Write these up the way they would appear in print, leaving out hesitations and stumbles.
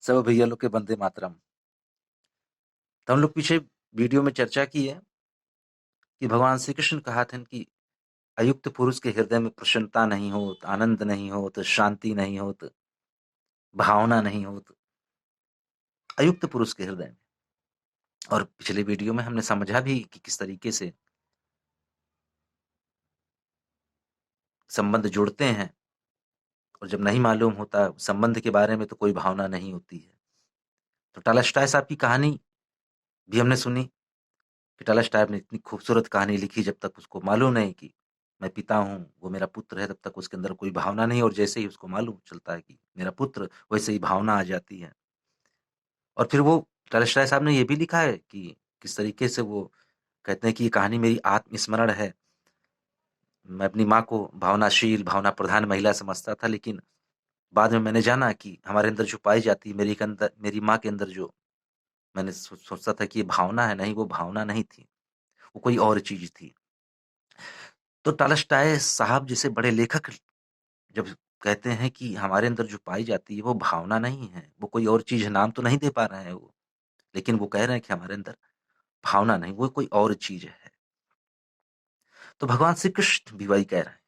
सब भैया लोग के बंदे मातरम। तो हम लोग पीछे वीडियो में चर्चा की है कि भगवान श्री कृष्ण कहा था कि अयुक्त पुरुष के हृदय में प्रसन्नता नहीं हो, आनंद नहीं हो, तो शांति नहीं हो, तो भावना नहीं हो, तो अयुक्त पुरुष के हृदय में। और पिछले वीडियो में हमने समझा भी कि किस तरीके से संबंध जुड़ते हैं, और जब नहीं मालूम होता संबंध के बारे में तो कोई भावना नहीं होती है। तो टालस्टाय साहब की कहानी भी हमने सुनी कि टालस्टाय ने इतनी खूबसूरत कहानी लिखी, जब तक उसको मालूम नहीं कि मैं पिता हूँ, वो मेरा पुत्र है, तब तक उसके अंदर कोई भावना नहीं, और जैसे ही उसको मालूम चलता है कि मेरा पुत्र, वैसे ही भावना आ जाती है। और फिर वो टालस्टाय साहब ने ये भी लिखा है कि किस तरीके से वो कहते हैं कि ये कहानी मेरी आत्मस्मरण है। मैं अपनी माँ को भावनाशील, भावना प्रधान महिला समझता था, लेकिन बाद में मैंने जाना कि हमारे अंदर जो पाई जाती है, मेरी माँ के अंदर जो मैंने सोचता था कि ये भावना है, नहीं, वो भावना नहीं थी, वो कोई और चीज थी। तो टालस्टाय साहब जैसे बड़े लेखक जब कहते हैं कि हमारे अंदर जो पाई जाती है वो भावना नहीं है, वो कोई और चीज है, नाम तो नहीं दे पा रहे हैं वो, लेकिन वो कह रहे हैं कि हमारे अंदर भावना नहीं, वो कोई और चीज है। तो भगवान श्री कृष्ण भी वही कह रहे हैं,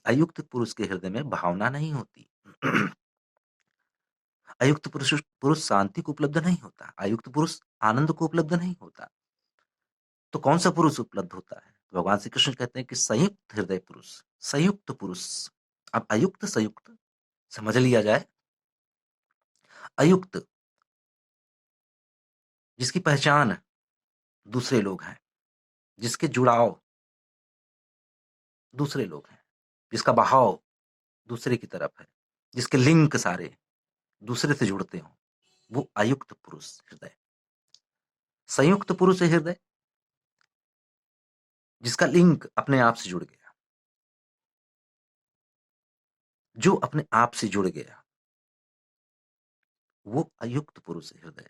अयुक्त पुरुष के हृदय में भावना नहीं होती। अयुक्त पुरुष पुरुष शांति को उपलब्ध नहीं होता, अयुक्त पुरुष आनंद को उपलब्ध नहीं होता। तो कौन सा पुरुष उपलब्ध होता है? तो भगवान श्री कृष्ण कहते हैं कि संयुक्त हृदय पुरुष, संयुक्त पुरुष। अब अयुक्त संयुक्त समझ लिया जाए। अयुक्त, जिसकी पहचान दूसरे लोग हैं, जिसके जुड़ाव दूसरे लोग हैं, जिसका बहाव दूसरे की तरफ है, जिसके लिंक सारे दूसरे से जुड़ते हों, वो अयुक्त पुरुष हृदय। संयुक्त पुरुष हृदय, जिसका लिंक अपने आप से जुड़ गया, जो अपने आप से जुड़ गया, वो अयुक्त पुरुष हृदय।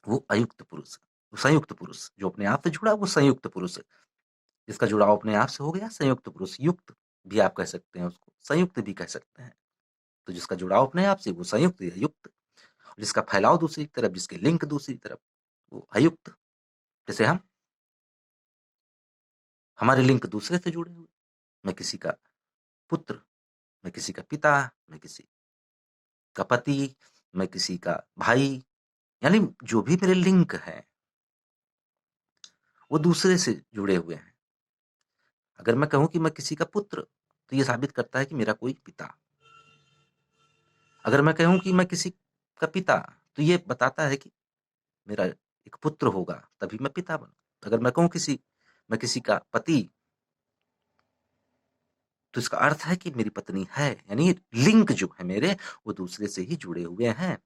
वो अयुक्त पुरुष, संयुक्त पुरुष जो अपने आप से जुड़ा, वो संयुक्त पुरुष है। जिसका जुड़ाव अपने आप से हो गया, संयुक्त पुरुष। युक्त भी आप कह सकते हैं उसको, संयुक्त भी कह सकते हैं। तो जिसका जुड़ाव अपने आप से, वो संयुक्त या युक्त। जिसका फैलाव दूसरी तरफ, जिसके लिंक दूसरी तरफ, वो अयुक्त। जैसे हमारे लिंक दूसरे से जुड़े हुए, मैं किसी का पुत्र, मैं किसी का पिता, मैं किसी का पति, मैं किसी का भाई, यानी जो भी मेरे लिंक है वो दूसरे से जुड़े हुए हैं। अगर मैं कहूं कि मैं किसी का पुत्र, तो ये साबित करता है कि मेरा कोई पिता। अगर मैं कहूं कि मैं किसी का पिता, तो ये बताता है कि मेरा एक पुत्र होगा, तभी मैं पिता बनूं। अगर मैं कहूं मैं किसी का पति, तो इसका अर्थ है कि मेरी पत्नी है, यानी लिंक जो है मेरे, वो दूसरे से ही जुड़े हुए हैं।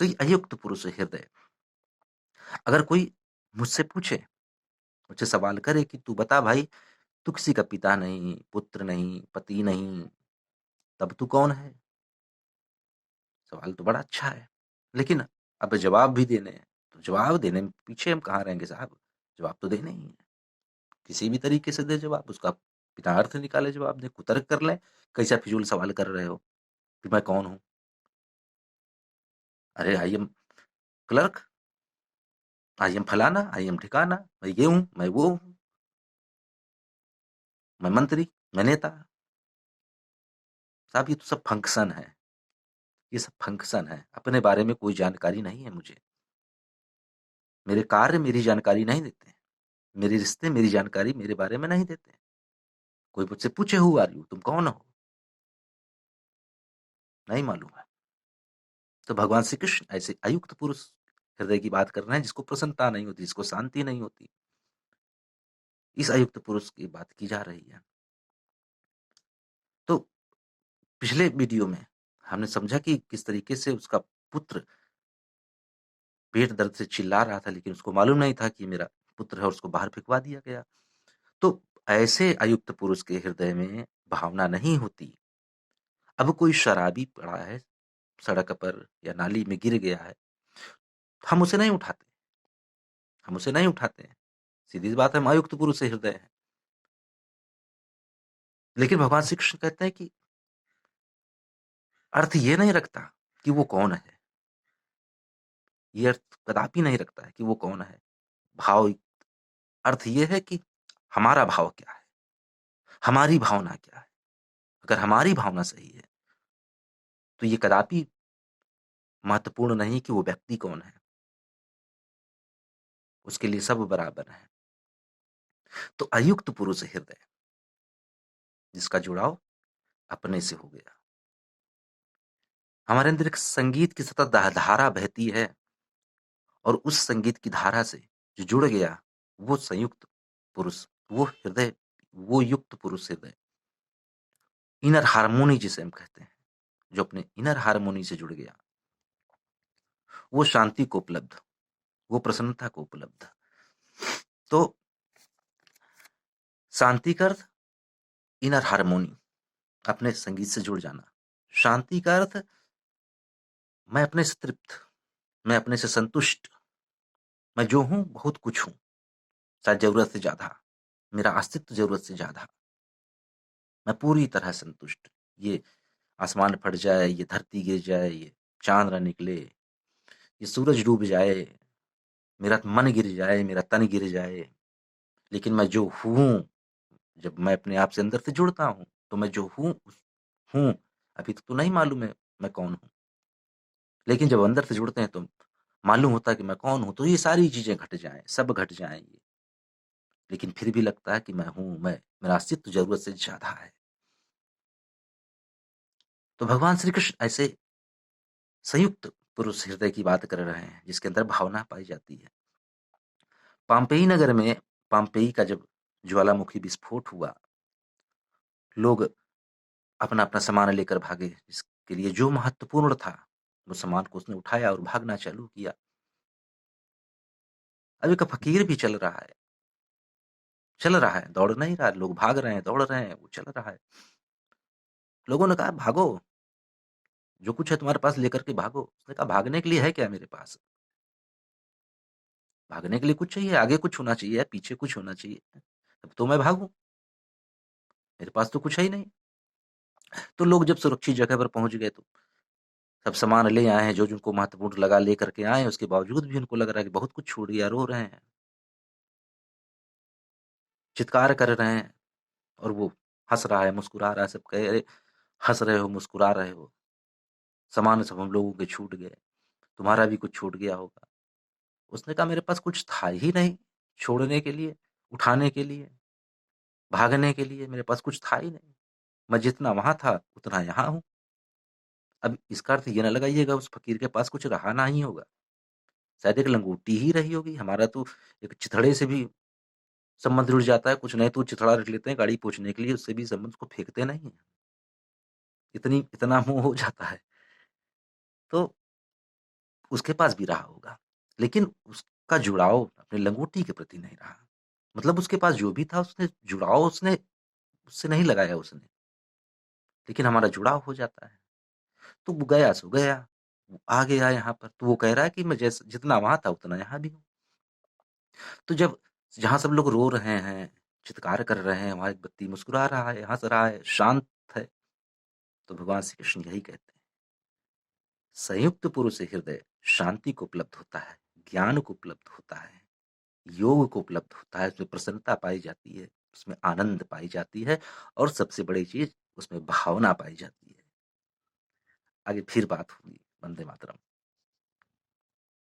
तो ये अयुक्त पुरुष हृदय। अगर कोई मुझसे पूछे, मुझसे सवाल करे कि तू बता भाई, तू किसी का पिता नहीं, पुत्र नहीं, पति नहीं, तब तू कौन है? सवाल तो बड़ा अच्छा है, लेकिन अब जवाब भी देने हैं, तो जवाब देने में पीछे हम कहाँ रहेंगे साहब? जवाब तो देने ही है, किसी भी तरीके से दे जवाब, उसका पितार्थ निकाले, जवाब दे, कुतर्क कर ले। कैसा फिजूल सवाल कर रहे हो कि मैं कौन हूँ? अरे I am clerk, I am फलाना, आई एम ठिकाना, मैं ये हूँ, मैं वो हूँ, मैं मंत्री, मैं नेता। साहब ये तो सब फंक्शन है, ये सब फंक्शन है, अपने बारे में कोई जानकारी नहीं है मुझे। मेरे कार्य मेरी जानकारी नहीं देते, मेरे रिश्ते मेरी जानकारी मेरे बारे में नहीं देते। कोई मुझसे पूछे हु आर यू, तुम कौन हो, नहीं मालूम है। तो भगवान श्री कृष्ण ऐसे अयुक्त पुरुष हृदय की बात कर रहे हैं, जिसको प्रसन्नता नहीं होती, जिसको शांति नहीं होती। इस अयुक्त पुरुष की बात की जा रही है। तो पिछले वीडियो में हमने समझा कि किस तरीके से उसका पुत्र पेट दर्द से चिल्ला रहा था, लेकिन उसको मालूम नहीं था कि मेरा पुत्र है, और उसको बाहर फेंकवा दिया गया। तो ऐसे अयुक्त पुरुष के हृदय में भावना नहीं होती। अब कोई शराबी पड़ा है सड़क पर या नाली में गिर गया है, हम उसे नहीं उठाते, हम उसे नहीं उठाते हैं। सीधी सी बात है, हम अयुक्त पुरुष से हृदय है। लेकिन भगवान श्री कृष्ण कहते हैं कि अर्थ ये नहीं रखता कि वो कौन है। ये अर्थ कदापि नहीं रखता है कि वो कौन है। भाव अर्थ ये है कि हमारा भाव क्या है, हमारी भावना क्या है। अगर हमारी भावना सही है, तो ये कदापि महत्वपूर्ण नहीं कि वो व्यक्ति कौन है, उसके लिए सब बराबर हैं। तो अयुक्त पुरुष हृदय, जिसका जुड़ाव अपने से हो गया। हमारे अंदर एक संगीत की सतत धारा बहती है, और उस संगीत की धारा से जो जुड़ गया, वो संयुक्त पुरुष, वो हृदय, वो युक्त पुरुष हृदय, इनर हार्मोनी जिसे हम कहते हैं, जो अपने इनर हार्मोनी से जुड़ गया, वो शांति को उपलब्ध, वो प्रसन्नता को उपलब्ध। तो शांति का अर्थ इनर हार्मोनी, अपने संगीत से जुड़ जाना। शांति का अर्थ मैं अपने से तृप्त, मैं अपने से संतुष्ट, मैं जो हूं बहुत कुछ हूं, शायद जरूरत से ज्यादा, मेरा अस्तित्व जरूरत से ज्यादा, मैं पूरी तरह संतुष्ट। ये आसमान फट जाए, ये धरती गिर जाए, ये चांद न निकले, ये सूरज डूब जाए, मेरा मन गिर जाए, मेरा तन गिर जाए, लेकिन मैं जो हूं, जब मैं अपने आप से अंदर से जुड़ता हूं, तो मैं जो हूं हूं। अभी तो नहीं मालूम है मैं कौन हूं, लेकिन जब अंदर से जुड़ते हैं तो मालूम होता है कि मैं कौन हूं। तो ये सारी चीजें घट जाएं, सब घट जाएं ये, लेकिन फिर भी लगता है कि मैं हूं, मैं, मेरा अस्तित्व जरूरत से ज्यादा है। तो भगवान श्री कृष्ण ऐसे संयुक्त पुरुष हृदय की बात कर रहे हैं, जिसके अंदर भावना पाई जाती है। पाम्पेई नगर में, पाम्पेई का जब ज्वालामुखी विस्फोट हुआ, लोग अपना अपना सामान लेकर भागे। इसके लिए जो महत्वपूर्ण था, वो सामान को उसने उठाया और भागना चालू किया। अब एक फकीर भी चल रहा है, चल रहा है, दौड़ नहीं रहा। लोग भाग रहे हैं, दौड़ रहे हैं, वो चल रहा है। लोगों ने कहा भागो, जो कुछ है तुम्हारे पास लेकर के भागो। उसने कहा भागने के लिए है क्या मेरे पास? भागने के लिए कुछ चाहिए? आगे कुछ होना चाहिए, पीछे कुछ होना चाहिए, तब तो मैं भागूं। मेरे पास तो कुछ है ही नहीं। तो लोग जब सुरक्षित जगह पर पहुंच गए, तो सब सामान ले आए हैं, जो जिनको महत्वपूर्ण लगा ले करके आए। उसके बावजूद भी उनको लग रहा है कि बहुत कुछ छूट गया, रो रहे हैं, चित्कार कर रहे हैं। और वो हंस रहा है, मुस्कुरा रहा है। सब कहे अरे हंस रहे हो, मुस्कुरा रहे हो, सामान सब हम लोगों के छूट गए, तुम्हारा भी कुछ छूट गया होगा। उसने कहा मेरे पास कुछ था ही नहीं छोड़ने के लिए, उठाने के लिए, भागने के लिए। मेरे पास कुछ था ही नहीं। मैं जितना वहां था उतना यहाँ हूं। अब इसका अर्थ ये ना लगाइएगा उस फकीर के पास कुछ रहा नहीं होगा, शायद एक लंगोटी ही रही होगी। हमारा तो एक चिथड़े से भी संबंध जुड़ जाता है, कुछ नहीं तो चिथड़ा रख लेते हैं गाड़ी पोंछने के लिए, उससे भी संबंध को फेंकते नहीं है। इतना मोह हो जाता है। तो उसके पास भी रहा होगा, लेकिन उसका जुड़ाव अपने लंगोटी के प्रति नहीं रहा। मतलब उसके पास जो भी था, उसने जुड़ाव उसने उससे नहीं लगाया उसने, लेकिन हमारा जुड़ाव हो जाता है। तो वो गया सो गया, वो आ गया यहाँ पर। तो वो कह रहा है कि मैं जैसे जितना वहां था उतना यहाँ भी हूँ। तो जब जहां सब लोग रो रहे हैं, चित्कार कर रहे हैं, वहां एक व्यक्ति मुस्कुरा रहा है, हंस रहा है, शांत है, तो भगवान श्री कृष्ण यही कहते हैं, संयुक्त पुरुष हृदय शांति को उपलब्ध होता है, ज्ञान को उपलब्ध होता है, योग को उपलब्ध होता है। उसमें प्रसन्नता पाई जाती है, उसमें आनंद पाई जाती है, और सबसे बड़ी चीज उसमें भावना पाई जाती है। आगे फिर बात होगी। वंदे मातरम।